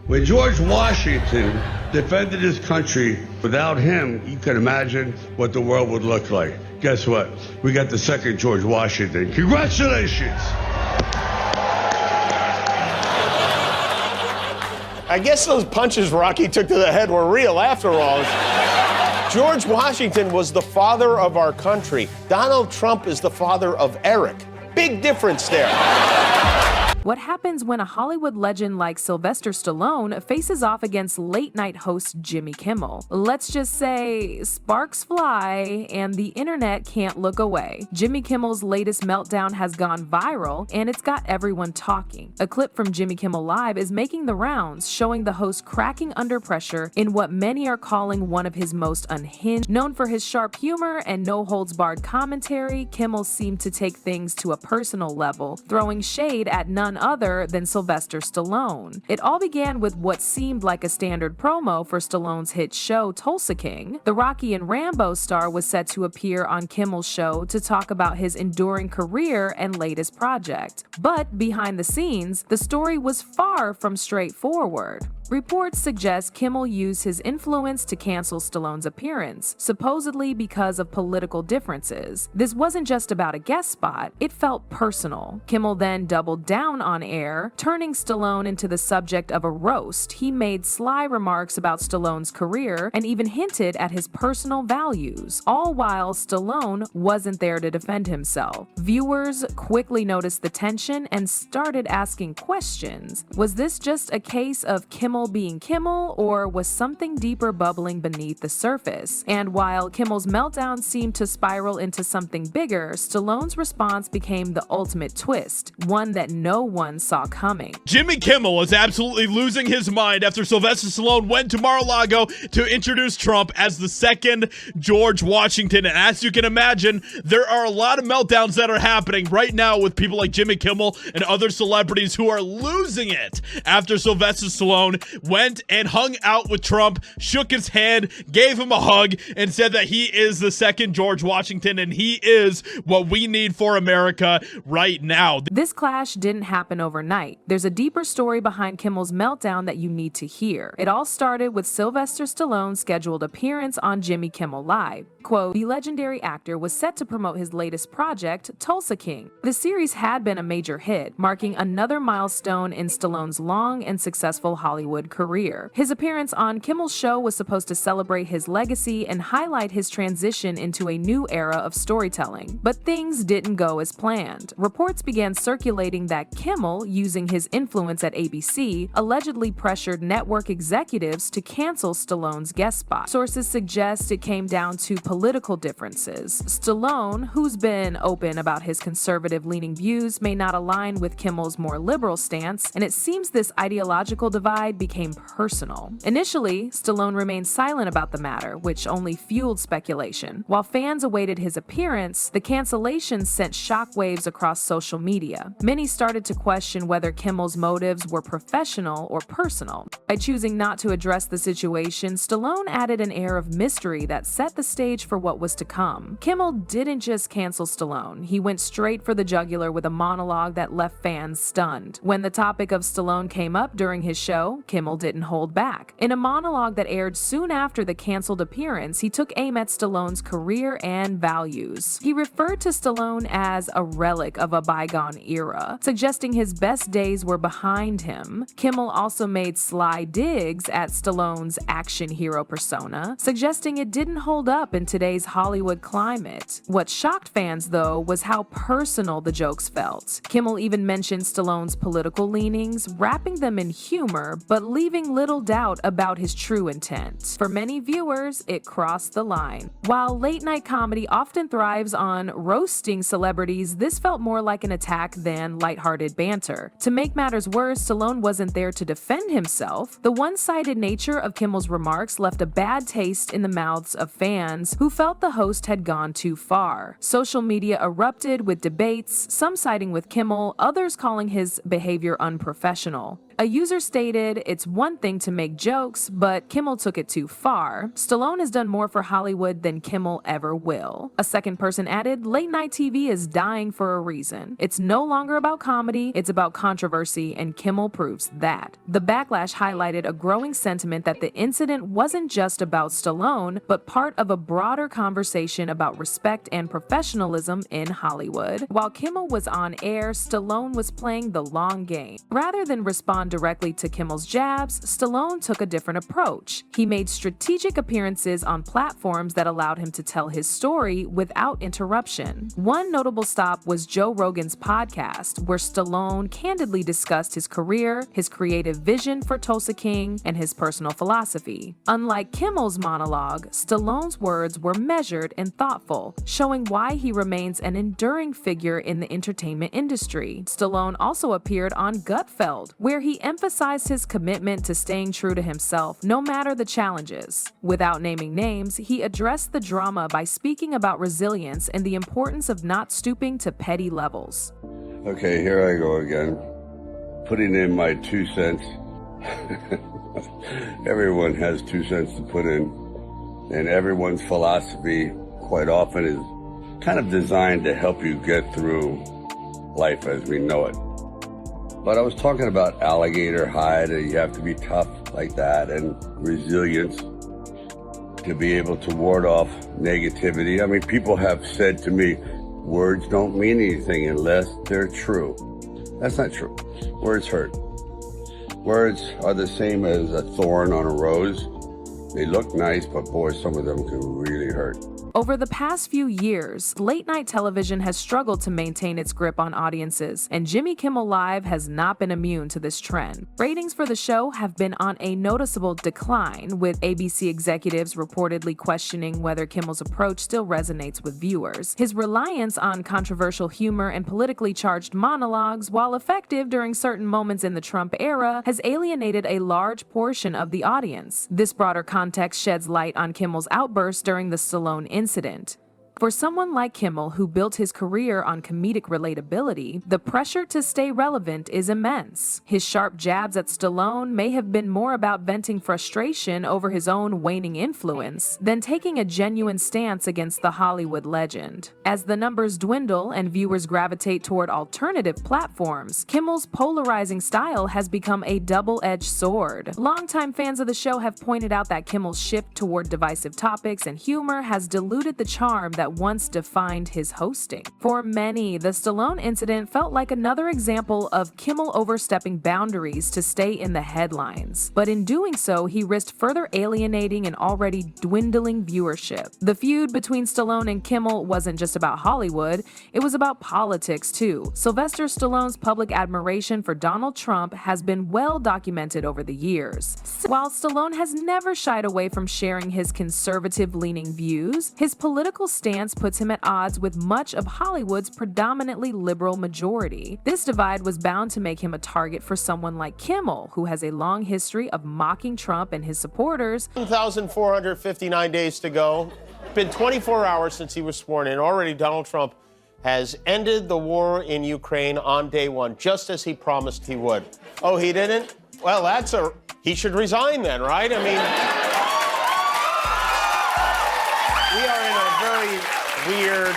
When George Washington defended his country, without him, you can imagine what the world would look like. Guess what? We got the second George Washington. Congratulations! I guess those punches Rocky took to the head were real after all. George Washington was the father of our country. Donald Trump is the father of Eric. Big difference there. What happens when a Hollywood legend like Sylvester Stallone faces off against late-night host Jimmy Kimmel? Let's just say sparks fly and the internet can't look away. Jimmy Kimmel's latest meltdown has gone viral and it's got everyone talking. A clip from Jimmy Kimmel Live is making the rounds, showing the host cracking under pressure in what many are calling one of his most unhinged. Known for his sharp humor and no-holds-barred commentary, Kimmel seemed to take things to a personal level, throwing shade at none other than Sylvester Stallone. It all began with what seemed like a standard promo for Stallone's hit show Tulsa King. The Rocky and Rambo star was set to appear on Kimmel's show to talk about his enduring career and latest project. But behind the scenes, the story was far from straightforward. Reports suggest Kimmel used his influence to cancel Stallone's appearance, supposedly because of political differences. This wasn't just about a guest spot, it felt personal. Kimmel then doubled down on air, turning Stallone into the subject of a roast. He made sly remarks about Stallone's career and even hinted at his personal values, all while Stallone wasn't there to defend himself. Viewers quickly noticed the tension and started asking questions. Was this just a case of Kimmel being Kimmel, or was something deeper bubbling beneath the surface? And while Kimmel's meltdown seemed to spiral into something bigger, Stallone's response became the ultimate twist, one that no one saw coming. Jimmy Kimmel is absolutely losing his mind after Sylvester Stallone went to Mar-a-Lago to introduce Trump as the second George Washington. And as you can imagine, there are a lot of meltdowns that are happening right now with people like Jimmy Kimmel and other celebrities who are losing it after Sylvester Stallone went and hung out with Trump, shook his hand, gave him a hug, and said that he is the second George Washington and he is what we need for America right now. This clash didn't happen overnight. There's a deeper story behind Kimmel's meltdown that you need to hear. It all started with Sylvester Stallone's scheduled appearance on Jimmy Kimmel Live. Quote, the legendary actor was set to promote his latest project, Tulsa King. The series had been a major hit, marking another milestone in Stallone's long and successful Hollywood career. His appearance on Kimmel's show was supposed to celebrate his legacy and highlight his transition into a new era of storytelling. But things didn't go as planned. Reports began circulating that Kimmel, using his influence at ABC, allegedly pressured network executives to cancel Stallone's guest spot. Sources suggest it came down to political differences. Stallone, who's been open about his conservative-leaning views, may not align with Kimmel's more liberal stance, and it seems this ideological divide became personal. Initially, Stallone remained silent about the matter, which only fueled speculation. While fans awaited his appearance, the cancellation sent shockwaves across social media. Many started to question whether Kimmel's motives were professional or personal. By choosing not to address the situation, Stallone added an air of mystery that set the stage for what was to come. Kimmel didn't just cancel Stallone, he went straight for the jugular with a monologue that left fans stunned. When the topic of Stallone came up during his show, Kimmel didn't hold back. In a monologue that aired soon after the canceled appearance, he took aim at Stallone's career and values. He referred to Stallone as a relic of a bygone era, suggesting his best days were behind him. Kimmel also made sly digs at Stallone's action hero persona, suggesting it didn't hold up in today's Hollywood climate. What shocked fans, though, was how personal the jokes felt. Kimmel even mentioned Stallone's political leanings, wrapping them in humor, but leaving little doubt about his true intent. For many viewers, it crossed the line. While late-night comedy often thrives on roasting celebrities, this felt more like an attack than lighthearted banter. To make matters worse, Stallone wasn't there to defend himself. The one-sided nature of Kimmel's remarks left a bad taste in the mouths of fans who felt the host had gone too far. Social media erupted with debates, some siding with Kimmel, others calling his behavior unprofessional. A user stated, "It's one thing to make jokes, but Kimmel took it too far. Stallone has done more for Hollywood than Kimmel ever will." A second person added, "Late night TV is dying for a reason. It's no longer about comedy, it's about controversy, and Kimmel proves that." The backlash highlighted a growing sentiment that the incident wasn't just about Stallone, but part of a broader conversation about respect and professionalism in Hollywood. While Kimmel was on air, Stallone was playing the long game. Rather than respond directly to Kimmel's jabs, Stallone took a different approach. He made strategic appearances on platforms that allowed him to tell his story without interruption. One notable stop was Joe Rogan's podcast, where Stallone candidly discussed his career, his creative vision for Tulsa King, and his personal philosophy. Unlike Kimmel's monologue, Stallone's words were measured and thoughtful, showing why he remains an enduring figure in the entertainment industry. Stallone also appeared on Gutfeld, where he emphasized his commitment to staying true to himself, no matter the challenges. Without naming names, he addressed the drama by speaking about resilience and the importance of not stooping to petty levels. Okay, here I go again, putting in my 2 cents. Everyone has 2 cents to put in, and everyone's philosophy quite often is kind of designed to help you get through life as we know it. But I was talking about alligator hide, and you have to be tough like that, and resilience to be able to ward off negativity. I mean, people have said to me, words don't mean anything unless they're true. That's not true. Words hurt. Words are the same as a thorn on a rose. They look nice, but boy, some of them can really hurt. Over the past few years, late-night television has struggled to maintain its grip on audiences, and Jimmy Kimmel Live has not been immune to this trend. Ratings for the show have been on a noticeable decline, with ABC executives reportedly questioning whether Kimmel's approach still resonates with viewers. His reliance on controversial humor and politically charged monologues, while effective during certain moments in the Trump era, has alienated a large portion of the audience. This broader context sheds light on Kimmel's outburst during the Stallone incident. For someone like Kimmel, who built his career on comedic relatability, the pressure to stay relevant is immense. His sharp jabs at Stallone may have been more about venting frustration over his own waning influence than taking a genuine stance against the Hollywood legend. As the numbers dwindle and viewers gravitate toward alternative platforms, Kimmel's polarizing style has become a double-edged sword. Longtime fans of the show have pointed out that Kimmel's shift toward divisive topics and humor has diluted the charm that once defined his hosting. For many, the Stallone incident felt like another example of Kimmel overstepping boundaries to stay in the headlines. But in doing so, he risked further alienating an already dwindling viewership. The feud between Stallone and Kimmel wasn't just about Hollywood, it was about politics too. Sylvester Stallone's public admiration for Donald Trump has been well documented over the years. While Stallone has never shied away from sharing his conservative-leaning views, his political stance puts him at odds with much of Hollywood's predominantly liberal majority. This divide was bound to make him a target for someone like Kimmel, who has a long history of mocking Trump and his supporters. 1,459 days to go. It's been 24 hours since he was sworn in. Already Donald Trump has ended the war in Ukraine on day one, just as he promised he would. Oh, he didn't? Well, he should resign then, right? I mean, we are in a very weird,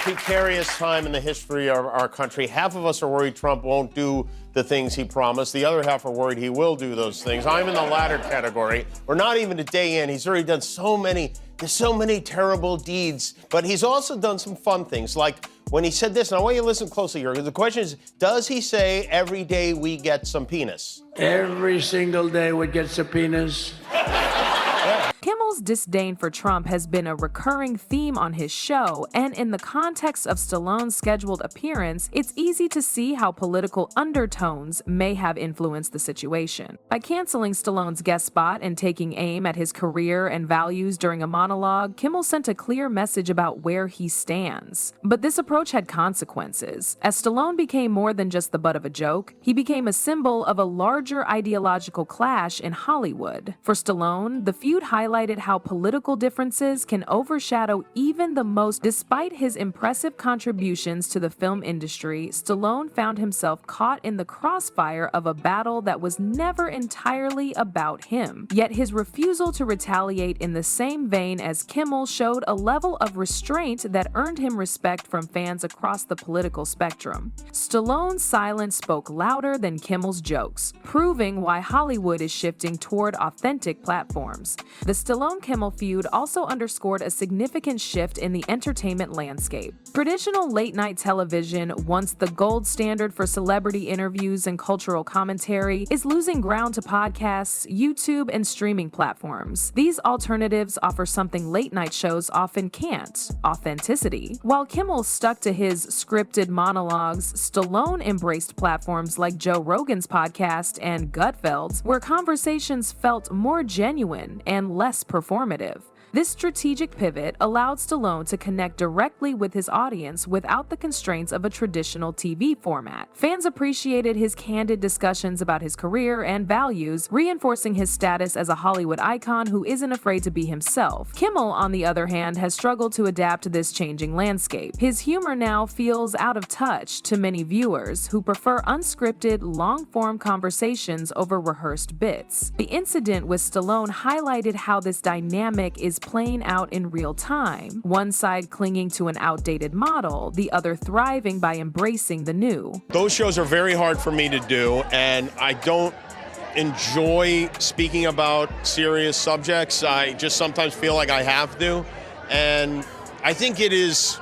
precarious time in the history of our country. Half of us are worried Trump won't do the things he promised. The other half are worried he will do those things. I'm in the latter category. We're not even a day in. He's already done so many terrible deeds. But he's also done some fun things, like when he said this, and I want you to listen closely here, because the question is, does he say every day we get some penis? Every single day we get subpoenas. Kimmel's disdain for Trump has been a recurring theme on his show, and in the context of Stallone's scheduled appearance, it's easy to see how political undertones may have influenced the situation. By canceling Stallone's guest spot and taking aim at his career and values during a monologue, Kimmel sent a clear message about where he stands. But this approach had consequences. As Stallone became more than just the butt of a joke, he became a symbol of a larger ideological clash in Hollywood. For Stallone, the feud highlighted highlighted how political differences can overshadow even the most. Despite his impressive contributions to the film industry, Stallone found himself caught in the crossfire of a battle that was never entirely about him. Yet his refusal to retaliate in the same vein as Kimmel showed a level of restraint that earned him respect from fans across the political spectrum. Stallone's silence spoke louder than Kimmel's jokes, proving why Hollywood is shifting toward authentic platforms. The Stallone-Kimmel feud also underscored a significant shift in the entertainment landscape. Traditional late-night television, once the gold standard for celebrity interviews and cultural commentary, is losing ground to podcasts, YouTube, and streaming platforms. These alternatives offer something late-night shows often can't: authenticity. While Kimmel stuck to his scripted monologues, Stallone embraced platforms like Joe Rogan's podcast and Gutfeld's, where conversations felt more genuine and less performative. This strategic pivot allowed Stallone to connect directly with his audience without the constraints of a traditional TV format. Fans appreciated his candid discussions about his career and values, reinforcing his status as a Hollywood icon who isn't afraid to be himself. Kimmel, on the other hand, has struggled to adapt to this changing landscape. His humor now feels out of touch to many viewers who prefer unscripted, long-form conversations over rehearsed bits. The incident with Stallone highlighted how this dynamic is playing out in real time, one side clinging to an outdated model, the other thriving by embracing the new. Those shows are very hard for me to do, and I don't enjoy speaking about serious subjects. I just sometimes feel like I have to, and I think it is,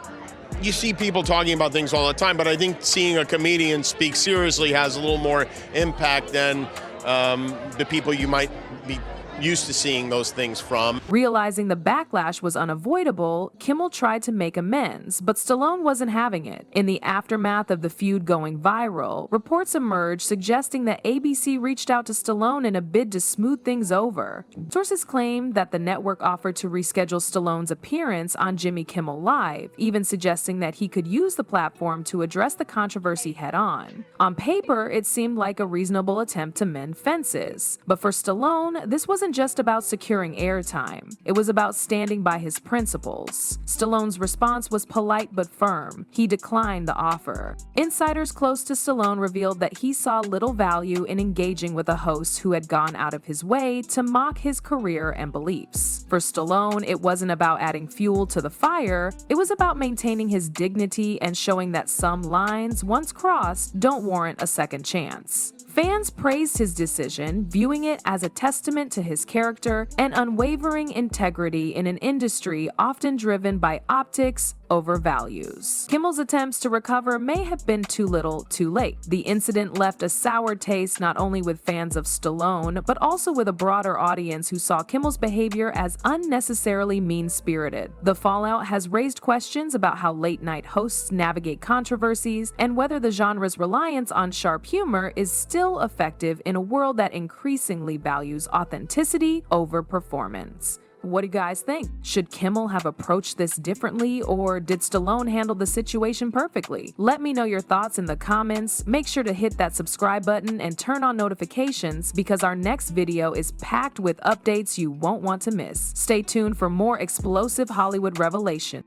you see people talking about things all the time, but I think seeing a comedian speak seriously has a little more impact than the people you might be used to seeing those things from. Realizing the backlash was unavoidable, Kimmel tried to make amends, but Stallone wasn't having it. In the aftermath of the feud going viral, reports emerged suggesting that ABC reached out to Stallone in a bid to smooth things over. Sources claim that the network offered to reschedule Stallone's appearance on Jimmy Kimmel Live, even suggesting that he could use the platform to address the controversy head-on. On paper, it seemed like a reasonable attempt to mend fences. But for Stallone, this wasn't just about securing airtime. It was about standing by his principles. Stallone's response was polite but firm. He declined the offer. Insiders close to Stallone revealed that he saw little value in engaging with a host who had gone out of his way to mock his career and beliefs. For Stallone, it wasn't about adding fuel to the fire. It was about maintaining his dignity and showing that some lines, once crossed, don't warrant a second chance. Fans praised his decision, viewing it as a testament to his character and unwavering integrity in an industry often driven by optics over values. Kimmel's attempts to recover may have been too little, too late. The incident left a sour taste not only with fans of Stallone, but also with a broader audience who saw Kimmel's behavior as unnecessarily mean-spirited. The fallout has raised questions about how late-night hosts navigate controversies and whether the genre's reliance on sharp humor is still effective in a world that increasingly values authenticity over performance. What do you guys think? Should Kimmel have approached this differently, or did Stallone handle the situation perfectly? Let me know your thoughts in the comments. Make sure to hit that subscribe button and turn on notifications because our next video is packed with updates you won't want to miss. Stay tuned for more explosive Hollywood revelation.